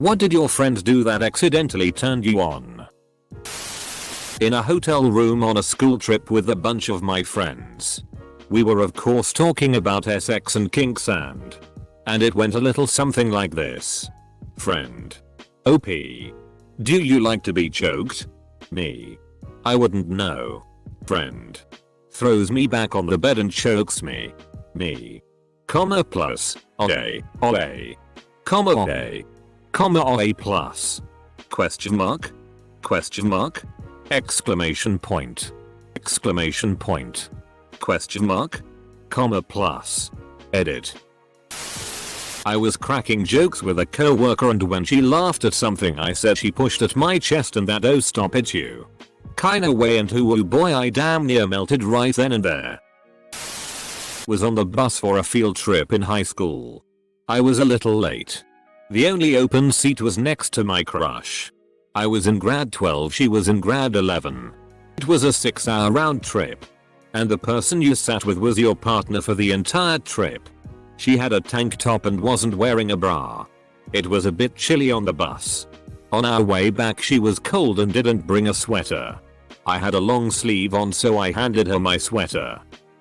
What did your friend do that accidentally turned you on? In a hotel room on a school trip with a bunch of my friends. We were of course talking about sex and kinks and it went a little something like this. Friend. OP. Do you like to be choked? Me. I wouldn't know. Friend. Throws me back on the bed and chokes me. Me. Comma plus. A. Comma A. Comma A plus. Question mark? Question mark? Exclamation point. Exclamation point. Question mark? Comma plus. Edit. I was cracking jokes with a coworker and when she laughed at something I said she pushed at my chest and that oh stop it you kinda way and oh boy I damn near melted right then and there. Was on the bus for a field trip in high school. I was a little late. The only open seat was next to my crush. I was in grad 12, she was in grad 11. It was a 6-hour round trip. And the person you sat with was your partner for the entire trip. She had a tank top and wasn't wearing a bra. It was a bit chilly on the bus. On our way back she was cold and didn't bring a sweater. I had a long sleeve on so I handed her my sweater.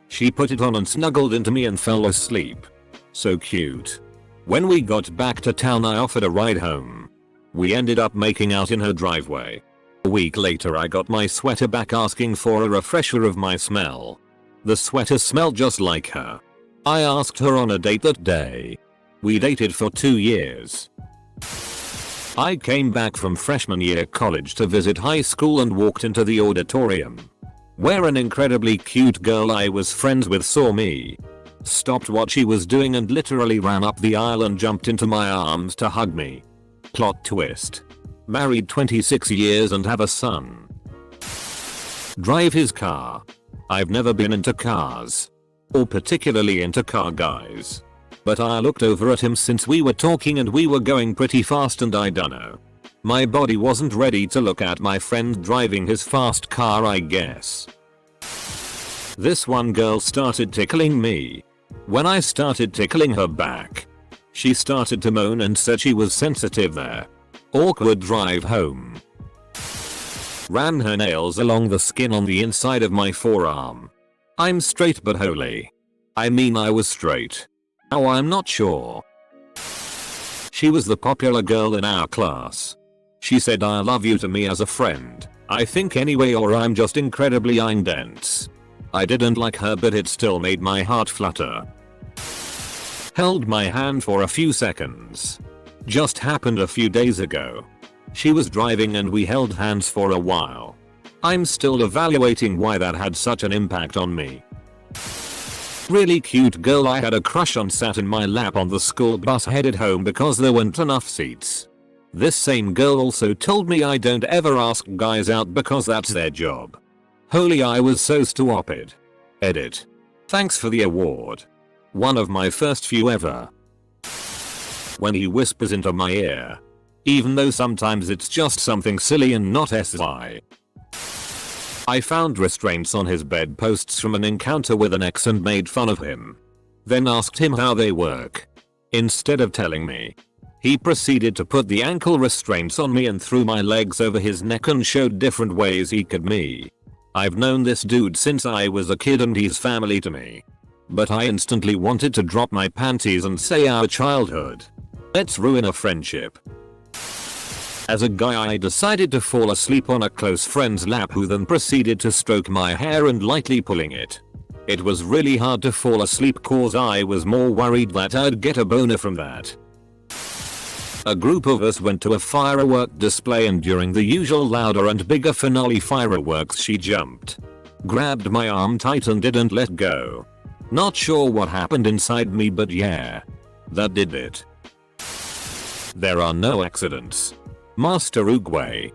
She put it on and snuggled into me and fell asleep. So cute. When we got back to town I offered a ride home. We ended up making out in her driveway. A week later I got my sweater back asking for a refresher of my smell. The sweater smelled just like her. I asked her on a date that day. We dated for 2 years. I came back from freshman year college to visit high school and walked into the auditorium. Where an incredibly cute girl I was friends with saw me. Stopped what she was doing and literally ran up the aisle and jumped into my arms to hug me. Plot twist. Married 26 years and have a son. Drive his car. I've never been into cars. Or particularly into car guys. But I looked over at him since we were talking and we were going pretty fast and I dunno. My body wasn't ready to look at my friend driving his fast car I guess. This one girl started tickling me. When I started tickling her back, she started to moan and said she was sensitive there. Awkward drive home. Ran her nails along the skin on the inside of my forearm. I'm straight but holy. I mean I was straight. Now I'm not sure. She was the popular girl in our class. She said I love you to me as a friend. I think anyway or I'm just incredibly intense. I didn't like her but it still made my heart flutter. Held my hand for a few seconds. Just happened a few days ago. She was driving and we held hands for a while. I'm still evaluating why that had such an impact on me. Really cute girl I had a crush on sat in my lap on the school bus headed home because there weren't enough seats. This same girl also told me I don't ever ask guys out because that's their job. Holy I was so stupid. Edit. Thanks for the award. One of my first few ever. When he whispers into my ear. Even though sometimes it's just something silly and not SI. I found restraints on his bedposts from an encounter with an ex and made fun of him. Then asked him how they work. Instead of telling me, he proceeded to put the ankle restraints on me and threw my legs over his neck and showed different ways he could me. I've known this dude since I was a kid and he's family to me. But I instantly wanted to drop my panties and say our childhood. Let's ruin a friendship. As a guy I decided to fall asleep on a close friend's lap who then proceeded to stroke my hair and lightly pulling it. It was really hard to fall asleep cause I was more worried that I'd get a boner from that. A group of us went to a firework display and during the usual louder and bigger finale fireworks she jumped. Grabbed my arm tight and didn't let go. Not sure what happened inside me but yeah. That did it. There are no accidents. Master Uguay.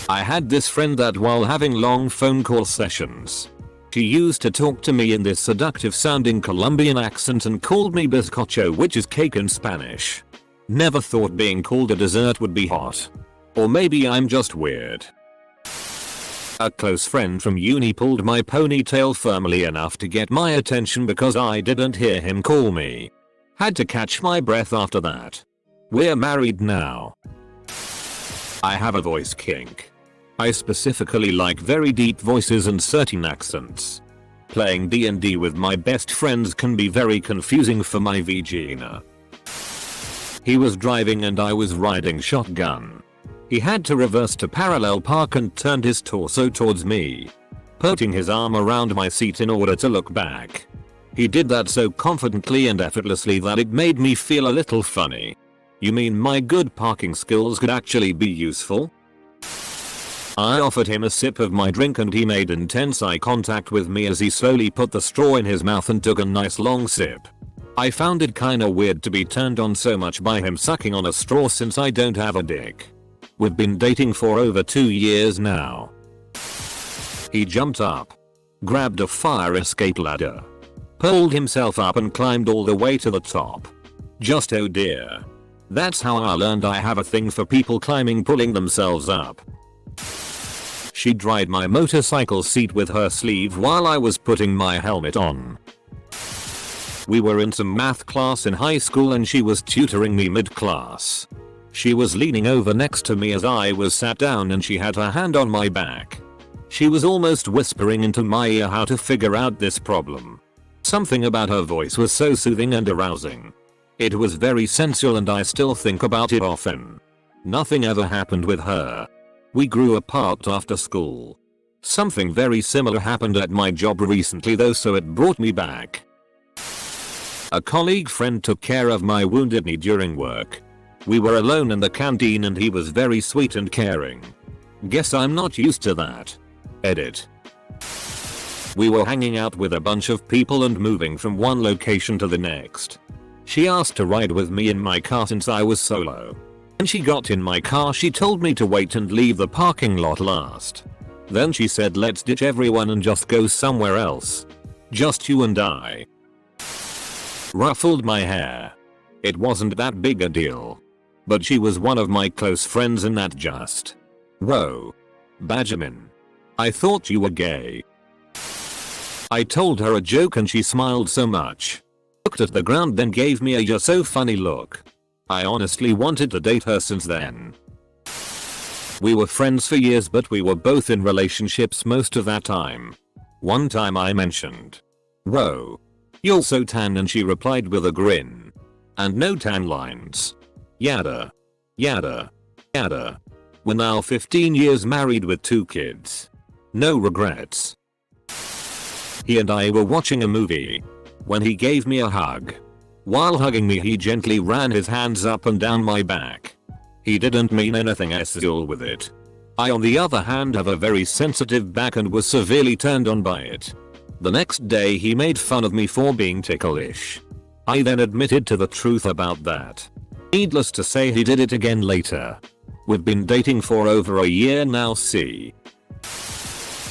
I had this friend that while having long phone call sessions, she used to talk to me in this seductive sounding Colombian accent and called me bizcocho which is cake in Spanish. Never thought being called a dessert would be hot. Or maybe I'm just weird. A close friend from uni pulled my ponytail firmly enough to get my attention because I didn't hear him call me. Had to catch my breath after that. We're married now. I have a voice kink. I specifically like very deep voices and certain accents. Playing D&D with my best friends can be very confusing for my vagina. He was driving and I was riding shotgun. He had to reverse to parallel park and turned his torso towards me, putting his arm around my seat in order to look back. He did that so confidently and effortlessly that it made me feel a little funny. You mean my good parking skills could actually be useful? I offered him a sip of my drink and he made intense eye contact with me as he slowly put the straw in his mouth and took a nice long sip. I found it kinda weird to be turned on so much by him sucking on a straw since I don't have a dick. We've been dating for over 2 years now. He jumped up, grabbed a fire escape ladder, pulled himself up and climbed all the way to the top. Just oh dear. That's how I learned I have a thing for people pulling themselves up. She dried my motorcycle seat with her sleeve while I was putting my helmet on. We were in some math class in high school and she was tutoring me mid-class. She was leaning over next to me as I was sat down and she had her hand on my back. She was almost whispering into my ear how to figure out this problem. Something about her voice was so soothing and arousing. It was very sensual and I still think about it often. Nothing ever happened with her. We grew apart after school. Something very similar happened at my job recently though, so it brought me back. A colleague friend took care of my wounded knee during work. We were alone in the canteen and he was very sweet and caring. Guess I'm not used to that. Edit. We were hanging out with a bunch of people and moving from one location to the next. She asked to ride with me in my car since I was solo. When she got in my car she told me to wait and leave the parking lot last. Then she said let's ditch everyone and just go somewhere else. Just you and I. Ruffled my hair. It wasn't that big a deal. But she was one of my close friends and that just. Whoa. Benjamin. I thought you were gay. I told her a joke and she smiled so much. Looked at the ground then gave me a "you're so funny" look. I honestly wanted to date her since then. We were friends for years but we were both in relationships most of that time. One time I mentioned, "Whoa, you're so tan," and she replied with a grin. And no tan lines. Yada. Yada. Yada. We're now 15 years married with 2 kids. No regrets. He and I were watching a movie when he gave me a hug. While hugging me he gently ran his hands up and down my back. He didn't mean anything sexual with it. I on the other hand have a very sensitive back and was severely turned on by it. The next day he made fun of me for being ticklish. I then admitted to the truth about that. Needless to say he did it again later. We've been dating for over a year now. See.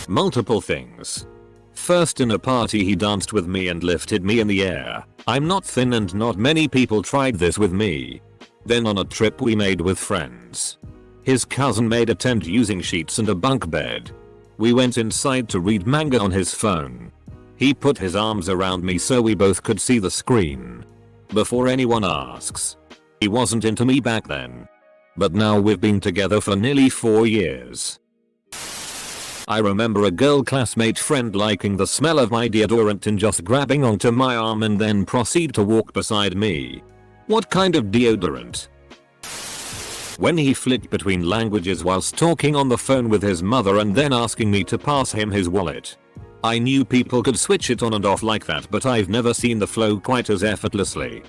Multiple things. First, in a party he danced with me and lifted me in the air. I'm not thin and not many people tried this with me. Then on a trip we made with friends. His cousin made a tent using sheets and a bunk bed. We went inside to read manga on his phone. He put his arms around me so we both could see the screen. Before anyone asks, he wasn't into me back then. But now we've been together for nearly 4 years. I remember a girl classmate friend liking the smell of my deodorant and just grabbing onto my arm and then proceed to walk beside me. What kind of deodorant? When he flicked between languages whilst talking on the phone with his mother and then asking me to pass him his wallet. I knew people could switch it on and off like that, but I've never seen the flow quite as effortlessly.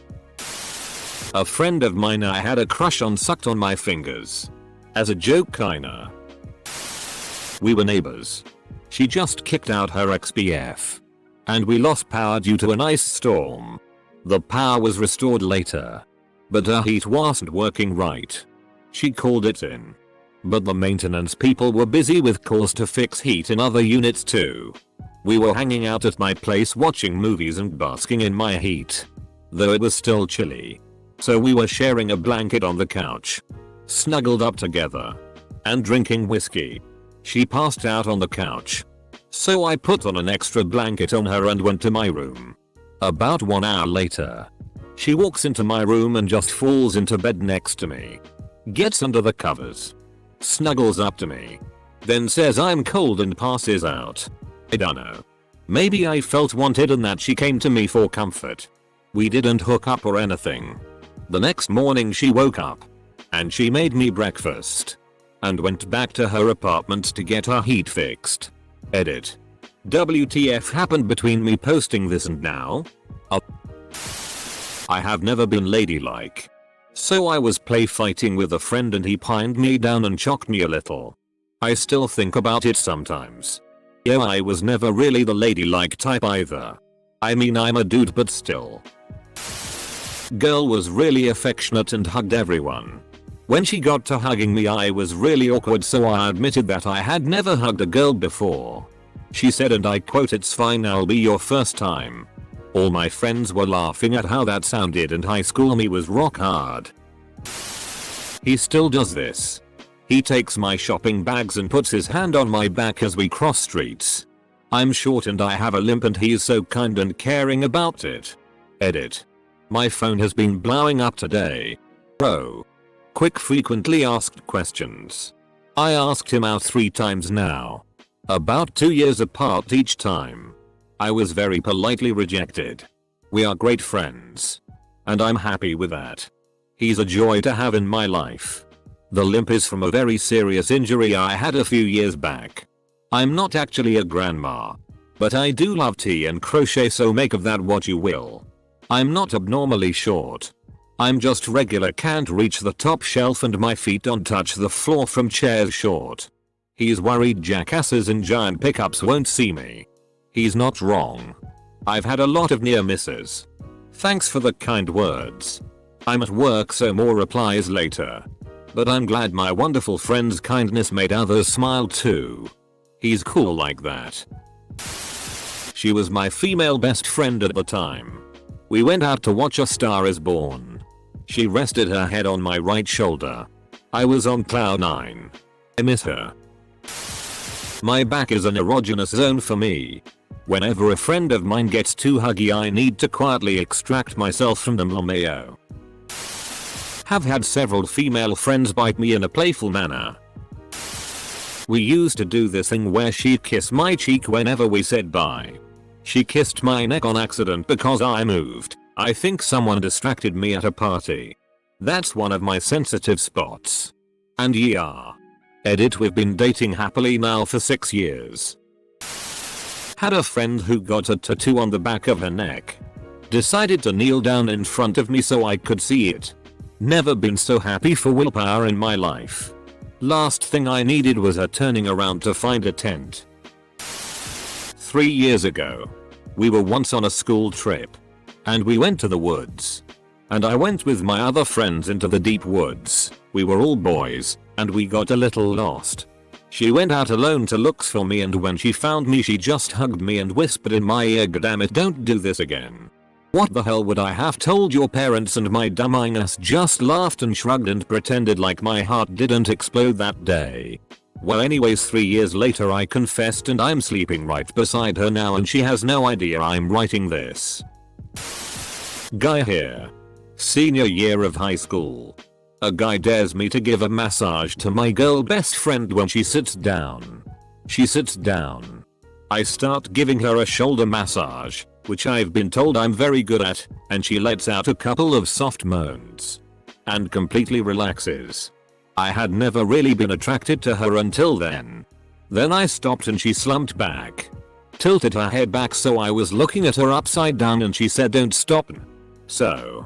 A friend of mine I had a crush on sucked on my fingers. As a joke kinda. We were neighbors. She just kicked out her ex-BF. And we lost power due to an ice storm. The power was restored later. But her heat wasn't working right. She called it in. But the maintenance people were busy with calls to fix heat in other units too. We were hanging out at my place watching movies and basking in my heat. Though it was still chilly. So we were sharing a blanket on the couch. Snuggled up together. And drinking whiskey. She passed out on the couch. So I put on an extra blanket on her and went to my room. About 1 hour later, She walks into my room and just falls into bed next to me. Gets under the covers. Snuggles up to me. Then says I'm cold and passes out. I dunno. Maybe I felt wanted and that she came to me for comfort. We didn't hook up or anything. The next morning she woke up. And she made me breakfast. And went back to her apartment to get her heat fixed. Edit. WTF happened between me posting this and now? I have never been ladylike. So I was play fighting with a friend and he pinned me down and shocked me a little. I still think about it sometimes. Yeah, I was never really the ladylike type either. I mean, I'm a dude, but still. Girl was really affectionate and hugged everyone. When she got to hugging me I was really awkward, so I admitted that I had never hugged a girl before. She said, and I quote, "It's fine, I'll be your first time." All my friends were laughing at how that sounded, and high school me was rock hard. He still does this. He takes my shopping bags and puts his hand on my back as we cross streets. I'm short and I have a limp and he's so kind and caring about it. Edit. My phone has been blowing up today. Bro. Quick frequently asked questions. I asked him out 3 times now. About 2 years apart each time. I was very politely rejected. We are great friends. And I'm happy with that. He's a joy to have in my life. The limp is from a very serious injury I had a few years back. I'm not actually a grandma. But I do love tea and crochet, so make of that what you will. I'm not abnormally short. I'm just regular, can't reach the top shelf and my feet don't touch the floor from chairs short. He's worried jackasses in giant pickups won't see me. He's not wrong. I've had a lot of near misses. Thanks for the kind words. I'm at work, so more replies later. But I'm glad my wonderful friend's kindness made others smile too. He's cool like that. She was my female best friend at the time. We went out to watch A Star Is Born. She rested her head on my right shoulder. I was on cloud 9. I miss her. My back is an erogenous zone for me. Whenever a friend of mine gets too huggy I need to quietly extract myself from them. LMAO. Have had several female friends bite me in a playful manner. We used to do this thing where she'd kiss my cheek whenever we said bye. She kissed my neck on accident because I moved. I think someone distracted me at a party. That's one of my sensitive spots. And yeah. Edit, we've been dating happily now for 6 years. Had a friend who got a tattoo on the back of her neck. Decided to kneel down in front of me so I could see it. Never been so happy for willpower in my life. Last thing I needed was her turning around to find a tent. 3 years ago. We were once on a school trip. And we went to the woods. And I went with my other friends into the deep woods. We were all boys. And we got a little lost. She went out alone to look for me, and when she found me she just hugged me and whispered in my ear, "Damn it, don't do this again." What the hell would I have told your parents? And my dumb ass just laughed and shrugged and pretended like my heart didn't explode that day. Well, anyways, 3 years later I confessed and I'm sleeping right beside her now and she has no idea I'm writing this. Guy here. Senior year of high school. A guy dares me to give a massage to my girl best friend when she sits down. She sits down. I start giving her a shoulder massage, which I've been told I'm very good at, and she lets out a couple of soft moans. And completely relaxes. I had never really been attracted to her until then. Then I stopped and she slumped back. Tilted her head back so I was looking at her upside down and she said, "Don't stop." So.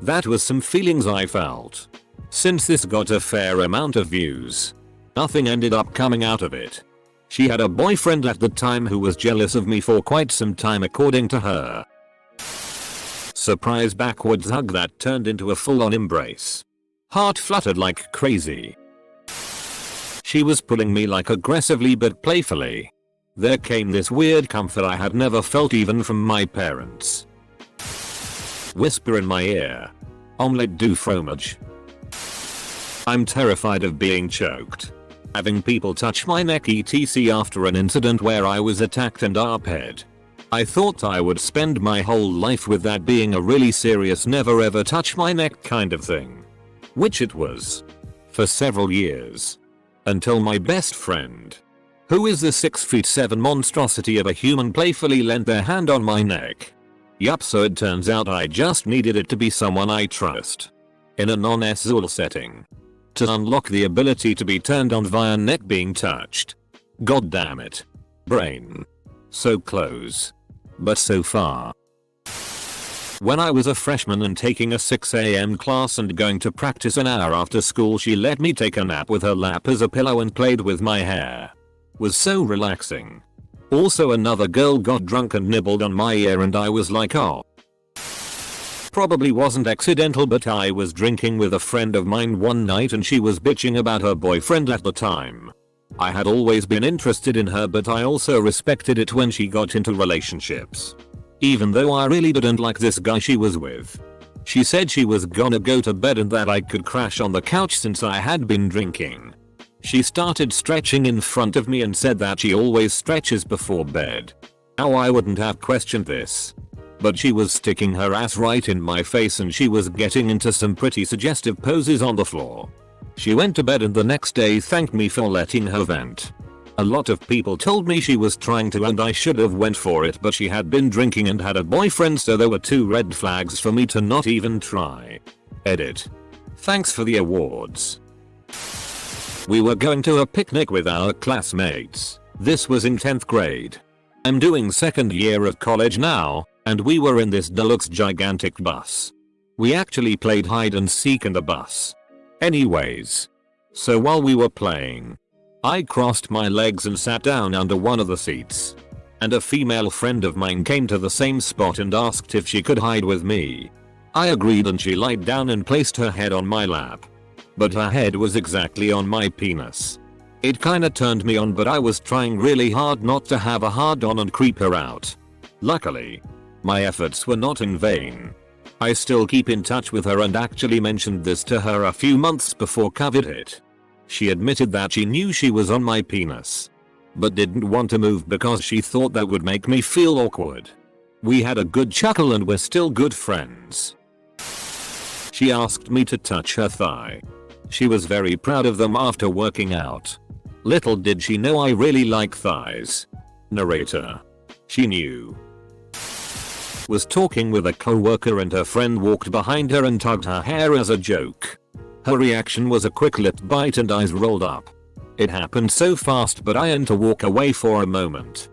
That was some feelings I felt. Since this got a fair amount of views. Nothing ended up coming out of it. She had a boyfriend at the time who was jealous of me for quite some time according to her. Surprise backwards hug that turned into a full-on embrace. Heart fluttered like crazy. She was pulling me like aggressively but playfully. There came this weird comfort I had never felt even from my parents. Whisper in my ear. Omelette du fromage. I'm terrified of being choked. Having people touch my neck etc. after an incident where I was attacked and arped. I thought I would spend my whole life with that being a really serious never ever touch my neck kind of thing. Which it was. For several years. Until my best friend, who is the 6'7" monstrosity of a human, playfully lent their hand on my neck. Yup, so it turns out I just needed it to be someone I trust. In a non-SZUL setting. To unlock the ability to be turned on via neck being touched. God damn it. Brain. So close. But so far. When I was a freshman and taking a 6 AM class and going to practice an hour after school, she let me take a nap with her lap as a pillow and played with my hair. Was so relaxing. Also another girl got drunk and nibbled on my ear and I was like, oh. Probably wasn't accidental, but I was drinking with a friend of mine one night and she was bitching about her boyfriend at the time. I had always been interested in her, but I also respected it when she got into relationships. Even though I really didn't like this guy she was with. She said she was gonna go to bed and that I could crash on the couch since I had been drinking. She started stretching in front of me and said that she always stretches before bed. How I wouldn't have questioned this. But she was sticking her ass right in my face and she was getting into some pretty suggestive poses on the floor. She went to bed and the next day thanked me for letting her vent. A lot of people told me she was trying to and I should have went for it, but she had been drinking and had a boyfriend, so there were 2 red flags for me to not even try. Edit. Thanks for the awards. We were going to a picnic with our classmates. This was in 10th grade. I'm doing 2nd year of college now, and we were in this deluxe gigantic bus. We actually played hide and seek in the bus. Anyways. So while we were playing, I crossed my legs and sat down under one of the seats. And a female friend of mine came to the same spot and asked if she could hide with me. I agreed and she lied down and placed her head on my lap. But her head was exactly on my penis. It kinda turned me on, but I was trying really hard not to have a hard on and creep her out. Luckily, my efforts were not in vain. I still keep in touch with her and actually mentioned this to her a few months before COVID hit. She admitted that she knew she was on my penis, but didn't want to move because she thought that would make me feel awkward. We had a good chuckle and we're still good friends. She asked me to touch her thigh. She was very proud of them after working out. Little did she know I really like thighs. Narrator. She knew. Was talking with a coworker and her friend walked behind her and tugged her hair as a joke. Her reaction was a quick lip bite and eyes rolled up. It happened so fast, but I had to walk away for a moment.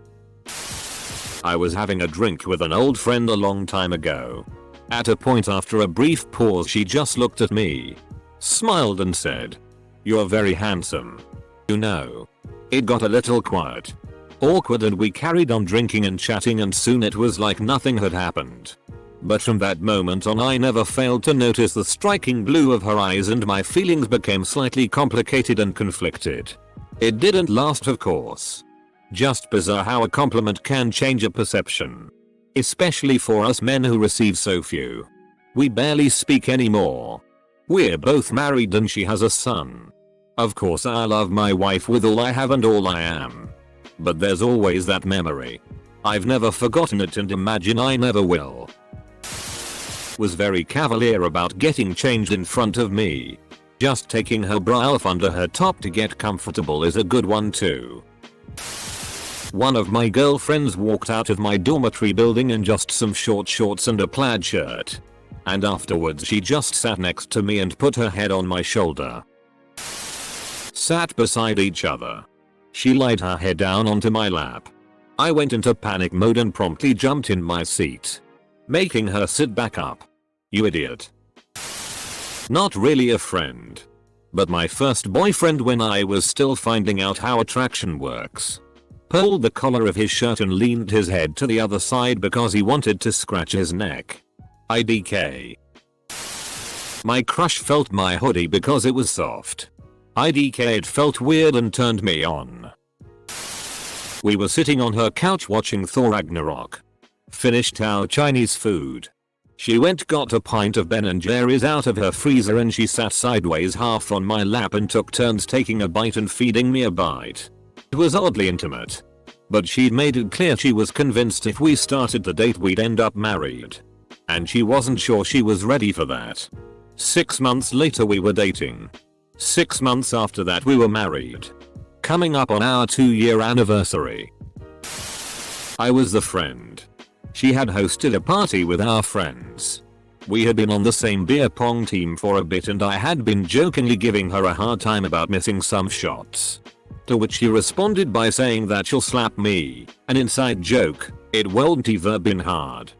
I was having a drink with an old friend a long time ago. At a point after a brief pause she just looked at me, smiled and said, "You're very handsome." You know. It got a little quiet. Awkward, and we carried on drinking and chatting, and soon it was like nothing had happened. But from that moment on I never failed to notice the striking blue of her eyes and my feelings became slightly complicated and conflicted. It didn't last, of course. Just bizarre how a compliment can change a perception. Especially for us men who receive so few. We barely speak anymore. We're both married and she has a son. Of course I love my wife with all I have and all I am. But there's always that memory. I've never forgotten it and imagine I never will. Was very cavalier about getting changed in front of me. Just taking her bra off under her top to get comfortable is a good one too. One of my girlfriends walked out of my dormitory building in just some short shorts and a plaid shirt. And afterwards she just sat next to me and put her head on my shoulder. Sat beside each other. She laid her head down onto my lap. I went into panic mode and promptly jumped in my seat, making her sit back up. You idiot. Not really a friend, but my first boyfriend when I was still finding out how attraction works. Pulled the collar of his shirt and leaned his head to the other side because he wanted to scratch his neck. IDK. My crush felt my hoodie because it was soft. IDK, it felt weird and turned me on. We were sitting on her couch watching Thor Ragnarok. Finished our Chinese food. She got a pint of Ben & Jerry's out of her freezer and she sat sideways half on my lap and took turns taking a bite and feeding me a bite. It was oddly intimate. But she'd made it clear she was convinced if we started the date we'd end up married. And she wasn't sure she was ready for that. 6 months later we were dating. 6 months after that we were married. Coming up on our 2-year anniversary. I was the friend. She had hosted a party with our friends. We had been on the same beer pong team for a bit and I had been jokingly giving her a hard time about missing some shots. To which she responded by saying that she'll slap me, an inside joke, it won't even been hard.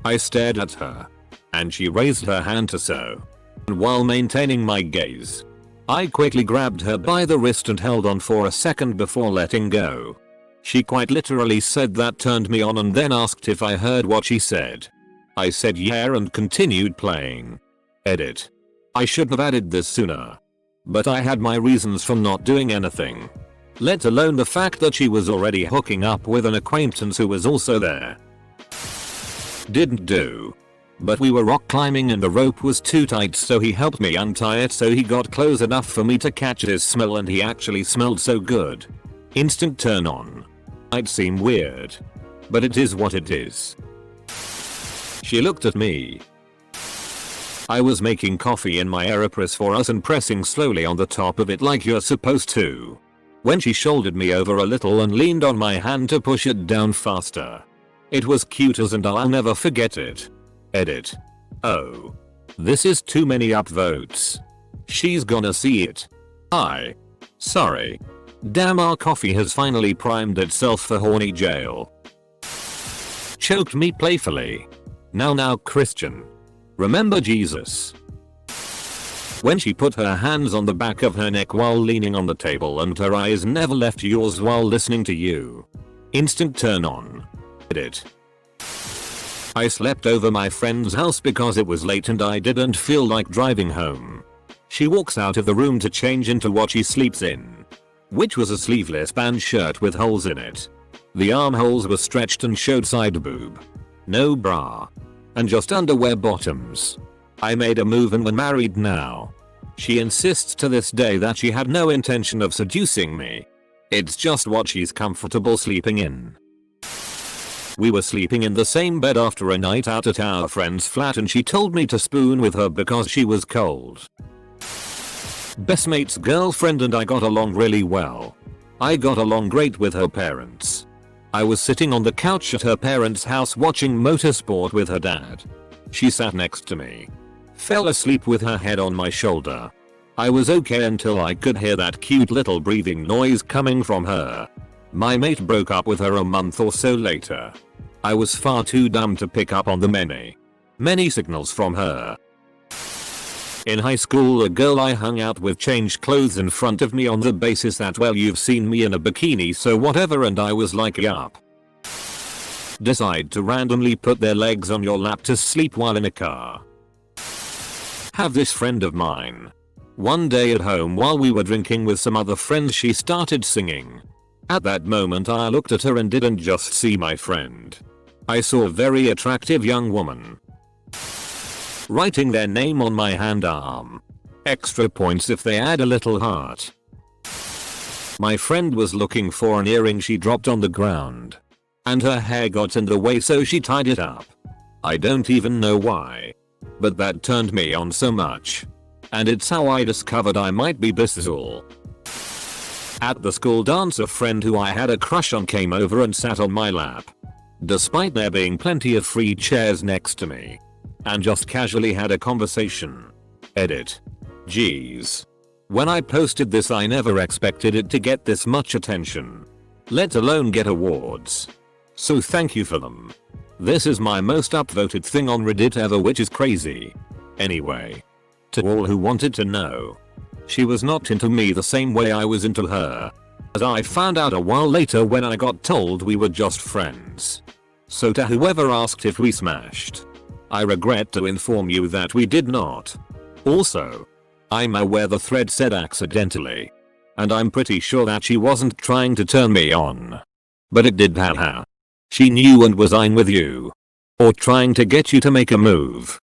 I stared at her. And she raised her hand to so. And while maintaining my gaze, I quickly grabbed her by the wrist and held on for a second before letting go. She quite literally said that turned me on and then asked if I heard what she said. I said yeah and continued playing. Edit. I should have added this sooner. But I had my reasons for not doing anything. Let alone the fact that she was already hooking up with an acquaintance who was also there. Didn't do. But we were rock climbing and the rope was too tight so he helped me untie it so he got close enough for me to catch his smell and he actually smelled so good. Instant turn on. Might seem weird. But it is what it is. She looked at me. I was making coffee in my AeroPress for us and pressing slowly on the top of it like you're supposed to. When she shouldered me over a little and leaned on my hand to push it down faster. It was cute as and I'll never forget it. Edit. Oh. This is too many upvotes. She's gonna see it. Sorry. Damn, our coffee has finally primed itself for horny jail. Choked me playfully. Now Christian. Remember Jesus. When she put her hands on the back of her neck while leaning on the table and her eyes never left yours while listening to you. Instant turn on. Edit. I slept over my friend's house because it was late and I didn't feel like driving home. She walks out of the room to change into what she sleeps in. Which was a sleeveless band shirt with holes in it. The armholes were stretched and showed side boob. No bra. And just underwear bottoms. I made a move and we're married now. She insists to this day that she had no intention of seducing me. It's just what she's comfortable sleeping in. We were sleeping in the same bed after a night out at our friend's flat and she told me to spoon with her because she was cold. Best mate's girlfriend and I got along really well. I got along great with her parents. I was sitting on the couch at her parents' house watching motorsport with her dad. She sat next to me. Fell asleep with her head on my shoulder. I was okay until I could hear that cute little breathing noise coming from her. My mate broke up with her a month or so later. I was far too dumb to pick up on the many signals from her. In high school, a girl I hung out with changed clothes in front of me on the basis that, well, you've seen me in a bikini so whatever, and I was like, yup. Decide to randomly put their legs on your lap to sleep while in a car. Have this friend of mine. One day at home while we were drinking with some other friends, she started singing. At that moment I looked at her and didn't just see my friend. I saw a very attractive young woman. Writing their name on my hand arm. Extra points if they add a little heart. My friend was looking for an earring she dropped on the ground. And her hair got in the way so she tied it up. I don't even know why. But that turned me on so much. And it's how I discovered I might be bisexual. At the school dance, a friend who I had a crush on came over and sat on my lap. Despite there being plenty of free chairs next to me. And just casually had a conversation. Edit. Jeez. When I posted this I never expected it to get this much attention. Let alone get awards. So thank you for them. This is my most upvoted thing on Reddit ever, which is crazy. Anyway. To all who wanted to know. She was not into me the same way I was into her. As I found out a while later when I got told we were just friends. So to whoever asked if we smashed. I regret to inform you that we did not. Also. I'm aware the thread said accidentally. And I'm pretty sure that she wasn't trying to turn me on. But it did, haha. She knew and was in with you. Or trying to get you to make a move.